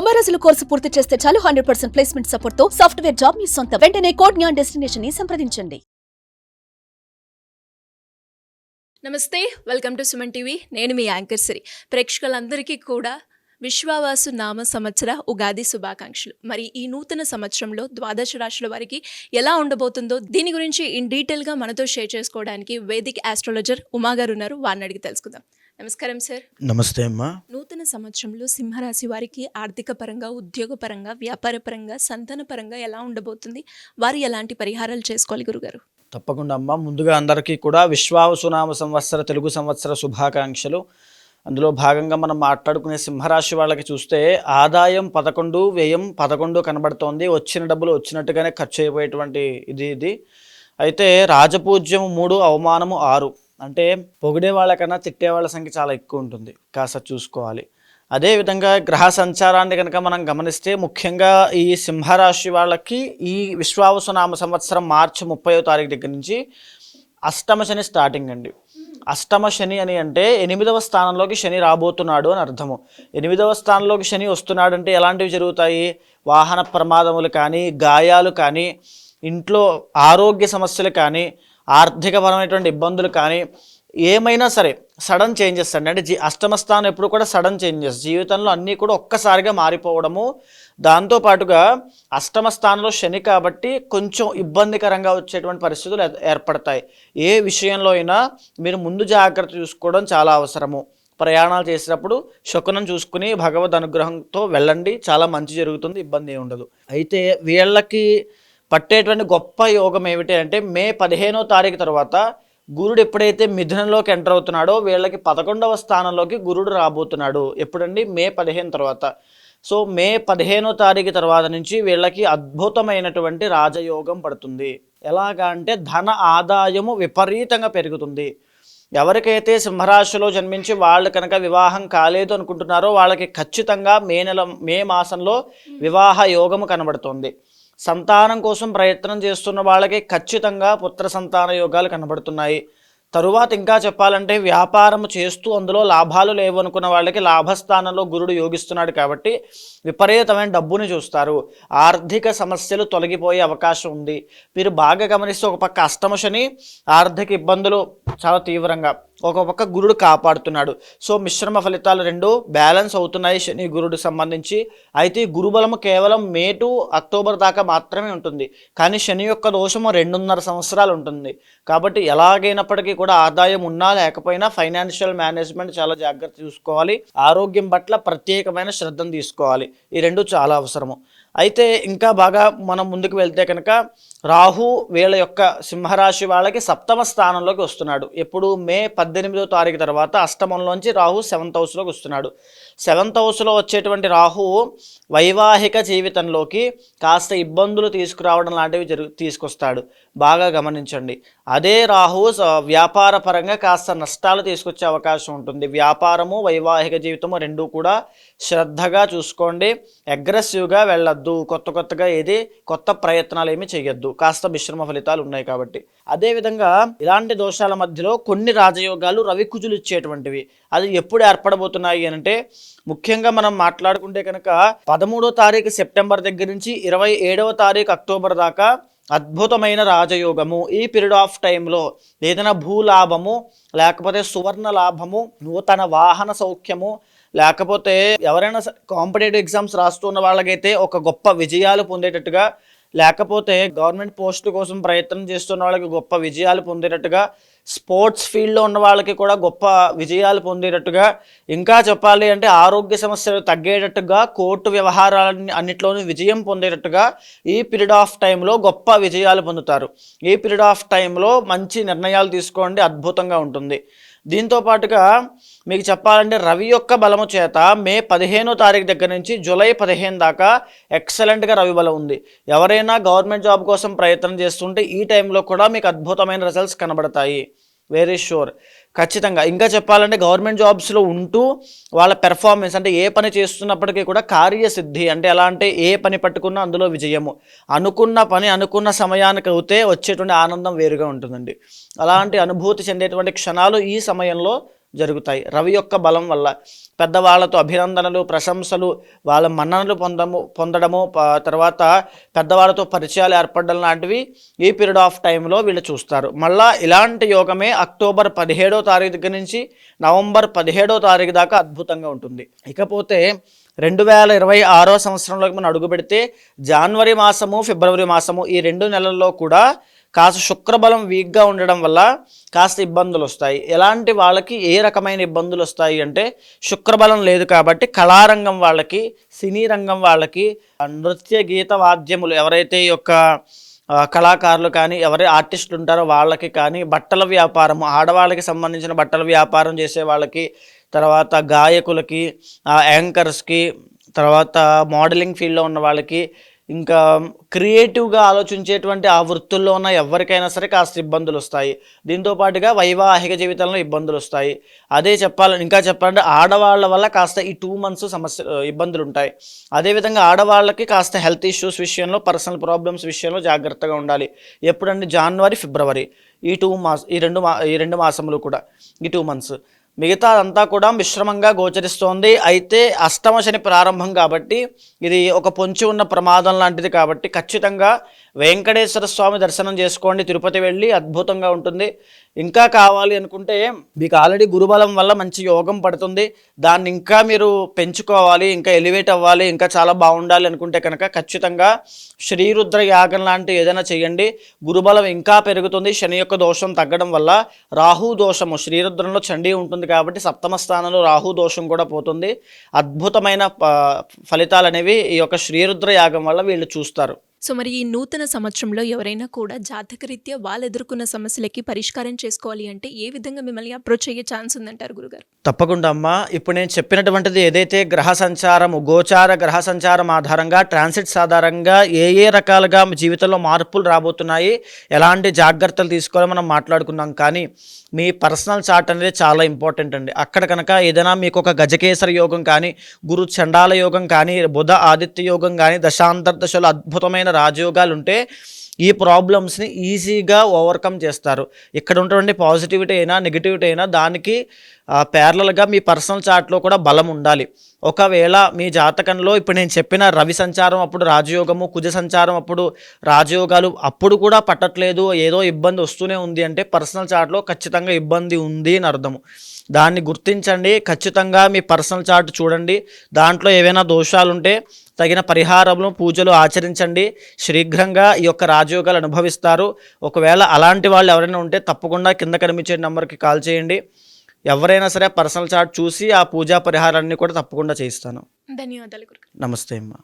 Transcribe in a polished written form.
90 రోజుల కోర్సు పూర్తి చేస్తే చాలు 100% ప్లేస్మెంట్ సపోర్ట్ తో సాఫ్ట్వేర్ జాబ్ మీ సొంతం. వెంటనే కోడ్ జ్ఞాన్ డెస్టినేషన్ ని సంప్రదించండి. నమస్తే, వెల్కమ్ టు సుమన్ టీవీ. నేను మీ యాంకర్ సిరి. ప్రేక్షకులందరికీ కూడా విశ్వావసు నామ సంవత్సర ఉగాది శుభాకాంక్షలు. మరి ఈ నూతన సంవత్సరంలో ద్వాదశ రాశుల వారికి ఎలా ఉండబోతుందో దీని గురించి ఇన్ డీటెయిల్గా మనతో షేర్ చేసుకోవడానికి వేదిక్ ఆస్ట్రాలజర్ ఉమా గారు ఉన్నారు. వారిని అడిగి తెలుసుకుందాం. నమస్కారం సార్. నమస్తే అమ్మా. నూతన సంవత్సరంలో సింహరాశి వారికి ఆర్థిక పరంగా, ఉద్యోగ పరంగా, వ్యాపార పరంగా, సంతాన పరంగా ఎలా ఉండబోతుంది? వారు ఎలాంటి పరిహారాలు చేసుకోవాలి గురుగారు? తప్పకుండా అమ్మా. ముందుగా అందరికీ కూడా విశ్వావసునామ సంవత్సర తెలుగు సంవత్సర శుభాకాంక్షలు. అందులో భాగంగా మనం మాట్లాడుకునే సింహరాశి వాళ్ళకి చూస్తే ఆదాయం 11, వ్యయం 11 కనబడుతోంది. వచ్చిన డబ్బులు వచ్చినట్టుగానే ఖర్చు అయిపోయేటువంటి ఇది అయితే రాజపూజ్యం 3, అవమానము 6. అంటే పొగిడే వాళ్ళకన్నా తిట్టే వాళ్ళ సంఖ్య చాలా ఎక్కువ ఉంటుంది, కాస్త చూసుకోవాలి. అదేవిధంగా గ్రహ సంచారాన్ని కనుక మనం గమనిస్తే ముఖ్యంగా ఈ సింహరాశి వాళ్ళకి ఈ విశ్వావసునామ సంవత్సరం మార్చి 30వ తారీఖు దగ్గర నుంచి అష్టమ శని స్టార్టింగ్ అండి. అష్టమ శని అని అంటే 8వ స్థానంలోకి శని రాబోతున్నాడు అని అర్థము. 8వ స్థానంలోకి శని వస్తున్నాడు అంటే ఎలాంటివి జరుగుతాయి? వాహన ప్రమాదములు కానీ, గాయాలు కానీ, ఇంట్లో ఆరోగ్య సమస్యలు కానీ, ఆర్థికపరమైనటువంటి ఇబ్బందులు కానీ, ఏమైనా సరే సడన్ చేంజెస్ అండి. అంటే అష్టమ స్థానం ఎప్పుడు కూడా సడన్ చేంజెస్, జీవితంలో అన్నీ కూడా ఒక్కసారిగా మారిపోవడము. దాంతోపాటుగా అష్టమ స్థానంలో శని కాబట్టి కొంచెం ఇబ్బందికరంగా వచ్చేటువంటి పరిస్థితులు ఏర్పడతాయి. ఏ విషయంలో అయినా మీరు ముందు జాగ్రత్త చూసుకోవడం చాలా అవసరము. ప్రయాణాలు చేసేటప్పుడు శకునం చూసుకుని భగవద్ అనుగ్రహంతో వెళ్ళండి, చాలా మంచి జరుగుతుంది, ఇబ్బంది ఏమి ఉండదు. అయితే వీళ్ళకి పట్టేటువంటి గొప్ప యోగం ఏమిటి అంటే మే 15వ తారీఖు తర్వాత గురుడు ఎప్పుడైతే మిథునంలోకి ఎంటర్ అవుతున్నాడో వీళ్ళకి 11వ స్థానంలోకి గురుడు రాబోతున్నాడు. ఎప్పుడండి? మే 15 తర్వాత. సో మే 15వ తారీఖు తర్వాత నుంచి వీళ్ళకి అద్భుతమైనటువంటి రాజయోగం పడుతుంది. ఎలాగా అంటే ధన ఆదాయము విపరీతంగా పెరుగుతుంది. ఎవరికైతే సింహరాశిలో జన్మించి వాళ్ళు కనుక వివాహం కాలేదు అనుకుంటున్నారో వాళ్ళకి ఖచ్చితంగా మే మాసంలో వివాహ యోగము కనబడుతుంది. సంతానం కోసం ప్రయత్నం చేస్తున్న వాళ్ళకి ఖచ్చితంగా పుత్ర సంతాన యోగాలు కనబడుతున్నాయి. తరువాత ఇంకా చెప్పాలంటే వ్యాపారం చేస్తూ అందులో లాభాలు లేవు అనుకున్న వాళ్ళకి లాభస్థానంలో గురుడు యోగిస్తున్నాడు కాబట్టి విపరీతమైన డబ్బుని చూస్తారు. ఆర్థిక సమస్యలు తొలగిపోయే అవకాశం ఉంది. మీరు బాగా గమనిస్తే ఒక పక్క అష్టమ శని, ఆర్థిక ఇబ్బందులు చాలా తీవ్రంగా, ఒక పక్క గురుడు కాపాడుతున్నాడు. సో మిశ్రమ ఫలితాలు రెండు బ్యాలెన్స్ అవుతున్నాయి శని గురుడు సంబంధించి. అయితే గురుబలము కేవలం మే టు అక్టోబర్ దాకా మాత్రమే ఉంటుంది, కానీ శని యొక్క దోషము 2.5 సంవత్సరాలు ఉంటుంది. కాబట్టి ఎలాగైనప్పటికీ కూడా ఆదాయం ఉన్నా లేకపోయినా ఫైనాన్షియల్ మేనేజ్మెంట్ చాలా జాగ్రత్త చూసుకోవాలి. ఆరోగ్యం పట్ల ప్రత్యేకమైన శ్రద్ధను తీసుకోవాలి. ఈ రెండు చాలా అవసరము. అయితే ఇంకా బాగా మనం ముందుకు వెళ్తే కనుక రాహు వీళ్ళ యొక్క సింహరాశి వాళ్ళకి 7వ స్థానంలోకి వస్తున్నాడు. ఎప్పుడు? మే 18వ తారీఖు తర్వాత అష్టమంలోంచి రాహు 7th హౌస్లోకి వస్తున్నాడు. 7th హౌస్లో వచ్చేటువంటి రాహు వైవాహిక జీవితంలోకి కాస్త ఇబ్బందులు తీసుకురావడం లాంటివి తీసుకొస్తాడు. బాగా గమనించండి. అదే రాహు వ్యాపార పరంగా కాస్త నష్టాలు తీసుకొచ్చే అవకాశం ఉంటుంది. వ్యాపారము, వైవాహిక జీవితము రెండూ కూడా శ్రద్ధగా చూసుకోండి. అగ్రెసివ్గా వెళ్ళొద్దు. కొత్తగా ఏది కొత్త ప్రయత్నాలు ఏమి చేయొద్దు. కాస్త మిశ్రమ ఫలితాలు ఉన్నాయి కాబట్టి. అదేవిధంగా ఇలాంటి దోషాల మధ్యలో కొన్ని రాజయోగాలు రవికుజులు ఇచ్చేటువంటివి అది ఎప్పుడు ఏర్పడబోతున్నాయి అంటే ముఖ్యంగా మనం మాట్లాడుకుంటే కనుక 13వ తారీఖు సెప్టెంబర్ దగ్గర నుంచి 27వ తారీఖు అక్టోబర్ దాకా అద్భుతమైన రాజయోగము. ఈ పీరియడ్ ఆఫ్ టైంలో ఏదైనా భూలాభము, లేకపోతే సువర్ణ లాభము, నూతన వాహన సౌఖ్యము, లేకపోతే ఎవరైనా కాంపిటేటివ్ ఎగ్జామ్స్ రాస్తున్న వాళ్ళకైతే ఒక గొప్ప విజయాలు పొందేటట్టుగా, లేకపోతే గవర్నమెంట్ పోస్టు కోసం ప్రయత్నం చేస్తున్న వాళ్ళకి గొప్ప విజయాలు పొందేటట్టుగా, స్పోర్ట్స్ ఫీల్డ్లో ఉన్న వాళ్ళకి కూడా గొప్ప విజయాలు పొందేటట్టుగా, ఇంకా చెప్పాలి అంటే ఆరోగ్య సమస్యలు తగ్గేటట్టుగా, కోర్టు వ్యవహారాలన్నీ అన్నిట్లోనూ విజయం పొందేటట్టుగా ఈ పీరియడ్ ఆఫ్ టైంలో గొప్ప విజయాలు పొందుతారు. ఈ పీరియడ్ ఆఫ్ టైంలో మంచి నిర్ణయాలు తీసుకోండి, అద్భుతంగా ఉంటుంది. దీంతో పాటుగా మీకు చెప్పాలంటే రవి యొక్క బలము చేత మే 15వ తారీఖు దగ్గర నుంచి జూలై 15 దాకా ఎక్సలెంట్గా రవి బలం ఉంది. ఎవరైనా గవర్నమెంట్ జాబ్ కోసం ప్రయత్నం చేస్తుంటే ఈ టైంలో కూడా మీకు అద్భుతమైన రిజల్ట్స్ కనబడతాయి. వెరీ షూర్, ఖచ్చితంగా. ఇంకా చెప్పాలంటే గవర్నమెంట్ జాబ్స్లో ఉంటూ వాళ్ళ పెర్ఫార్మెన్స్ అంటే ఏ పని చేస్తున్నప్పటికీ కూడా కార్యసిద్ధి, అంటే ఎలా అంటే ఏ పని పట్టుకున్నా అందులో విజయము. అనుకున్న పని అనుకున్న సమయానికి అవుతే వచ్చేటువంటి ఆనందం వేరుగా ఉంటుందండి. అలాంటి అనుభూతి చెందేటువంటి క్షణాలు ఈ సమయంలో జరుగుతాయి. రవి యొక్క బలం వల్ల పెద్దవాళ్లతో అభినందనలు, ప్రశంసలు, వాళ్ళ మన్ననలు పొందడము, తర్వాత పెద్దవాళ్ళతో పరిచయాలు ఏర్పడడం లాంటివి ఈ పీరియడ్ ఆఫ్ టైంలో వీళ్ళు చూస్తారు. మళ్ళీ ఇలాంటి యోగమే అక్టోబర్ 17వ తారీఖు దగ్గర నుంచి నవంబర్ 17వ తారీఖు దాకా అద్భుతంగా ఉంటుంది. ఇకపోతే 2026 సంవత్సరంలోకి మనం అడుగు పెడితే జనవరి మాసము, ఫిబ్రవరి మాసము ఈ 2 నెలల్లో కూడా కాస్త శుక్రబలం వీక్గా ఉండడం వల్ల కాస్త ఇబ్బందులు వస్తాయి. ఎలాంటి వాళ్ళకి ఏ రకమైన ఇబ్బందులు వస్తాయి అంటే, శుక్రబలం లేదు కాబట్టి కళారంగం వాళ్ళకి, సినీ రంగం వాళ్ళకి, నృత్య గీత వాద్యములు ఎవరైతే ఈ యొక్క కళాకారులు కానీ ఎవరైతే ఆర్టిస్టులు ఉంటారో వాళ్ళకి కానీ, బట్టల వ్యాపారం, ఆడవాళ్ళకి సంబంధించిన బట్టల వ్యాపారం చేసే వాళ్ళకి, తర్వాత గాయకులకి, యాంకర్స్కి, తర్వాత మోడలింగ్ ఫీల్డ్లో ఉన్న వాళ్ళకి, ఇంకా క్రియేటివ్గా ఆలోచించేటువంటి ఆ వృత్తుల్లో ఉన్న ఎవరికైనా సరే కాస్త ఇబ్బందులు వస్తాయి. దీంతోపాటుగా వైవాహిక జీవితంలో ఇబ్బందులు వస్తాయి. అదే ఇంకా చెప్పాలంటే ఆడవాళ్ళ వల్ల కాస్త ఈ 2 months ఇబ్బందులు ఉంటాయి. అదేవిధంగా ఆడవాళ్ళకి కాస్త హెల్త్ ఇష్యూస్ విషయంలో, పర్సనల్ ప్రాబ్లమ్స్ విషయంలో జాగ్రత్తగా ఉండాలి. ఎప్పుడంటే జనవరి, ఫిబ్రవరి ఈ 2 మాసములు కూడా, ఈ 2 months. మిగతా అంతా కూడా మిశ్రమంగా గోచరిస్తోంది. అయితే అష్టమ శని ప్రారంభం కాబట్టి ఇది ఒక పొంచి ఉన్న ప్రమాదం లాంటిది కాబట్టి ఖచ్చితంగా వెంకటేశ్వర స్వామి దర్శనం చేసుకోండి. తిరుపతి వెళ్ళి అద్భుతంగా ఉంటుంది. ఇంకా కావాలి అనుకుంటే మీకు ఆల్రెడీ గురుబలం వల్ల మంచి యోగం పడుతుంది. దాన్ని ఇంకా మీరు పెంచుకోవాలి, ఇంకా ఎలివేట్ అవ్వాలి, ఇంకా చాలా బాగుండాలి అనుకుంటే కనుక ఖచ్చితంగా శ్రీరుద్ర యాగం లాంటి ఏదైనా చేయండి. గురుబలం ఇంకా పెరుగుతుంది. శని యొక్క దోషం తగ్గడం వల్ల రాహు దోషము, శ్రీరుద్రంలో చండీ ఉంటుంది కాబట్టి సప్తమ స్థానంలో రాహు దోషం కూడా పోతుంది. అద్భుతమైన ఫలితాలు అనేవి ఈ యొక్క శ్రీరుద్ర యాగం వల్ల వీళ్ళు చూస్తారు. సో మరి ఈ నూతన సంవత్సరంలో ఎవరైనా కూడా జాతకరీత్యా వాళ్ళు ఎదుర్కొన్న సమస్యలకి పరిష్కారం చేసుకోవాలి అంటే ఏ విధంగా మిమ్మల్ని అప్రోచ్ అయ్యే ఛాన్స్ ఉందంటారు గురుగారు? తప్పకుండా అమ్మా. ఇప్పుడు నేను చెప్పినటువంటిది ఏదైతే గ్రహ సంచారము, గోచార గ్రహ సంచారం ఆధారంగా, ట్రాన్సిట్స్ ఆధారంగా ఏ రకాలుగా జీవితంలో మార్పులు రాబోతున్నాయి, ఎలాంటి జాగ్రత్తలు తీసుకోవాలో మనం మాట్లాడుకున్నాం. కానీ మీ పర్సనల్ చార్ట్ అనేది చాలా ఇంపార్టెంట్ అండి. అక్కడ కనుక ఏదైనా మీకు ఒక గజకేసరి యోగం కానీ, గురు చండాల యోగం కానీ, బుధ ఆదిత్య యోగం కానీ, దశాంతర్దశలో అద్భుతమైన రాజయోగాలు ఉంటే ఈ ప్రాబ్లమ్స్ని ఈజీగా ఓవర్కమ్ చేస్తారు. ఇక్కడ ఉన్నటువంటి పాజిటివిటీ అయినా నెగిటివిటీ అయినా దానికి ప్యారలల్గా మీ పర్సనల్ చార్ట్లో కూడా బలం ఉండాలి. ఒకవేళ మీ జాతకంలో ఇప్పుడు నేను చెప్పిన రవి సంచారం అప్పుడు రాజయోగము, కుజ సంచారం అప్పుడు రాజయోగాలు అప్పుడు కూడా పట్టట్లేదు, ఏదో ఇబ్బంది వస్తూనే ఉంది అంటే పర్సనల్ చార్ట్లో ఖచ్చితంగా ఇబ్బంది ఉంది అని అర్థము. దాన్ని గుర్తించండి. ఖచ్చితంగా మీ పర్సనల్ చార్ట్ చూడండి. దాంట్లో ఏవైనా దోషాలుంటే తగిన పరిహారములు, పూజలు ఆచరించండి. శీఘ్రంగా ఈ యొక్క రాజయోగాలు అనుభవిస్తారు. ఒకవేళ అలాంటి వాళ్ళు ఎవరైనా ఉంటే తప్పకుండా కింద కనిపించే నెంబర్కి కాల్ చేయండి. ఎవరైనా సరే పర్సనల్ చార్ట్ చూసి ఆ పూజా పరిహారాన్ని కూడా తప్పకుండా చేయిస్తాను. ధన్యవాదాలు గురుగారు. నమస్తే అమ్మా.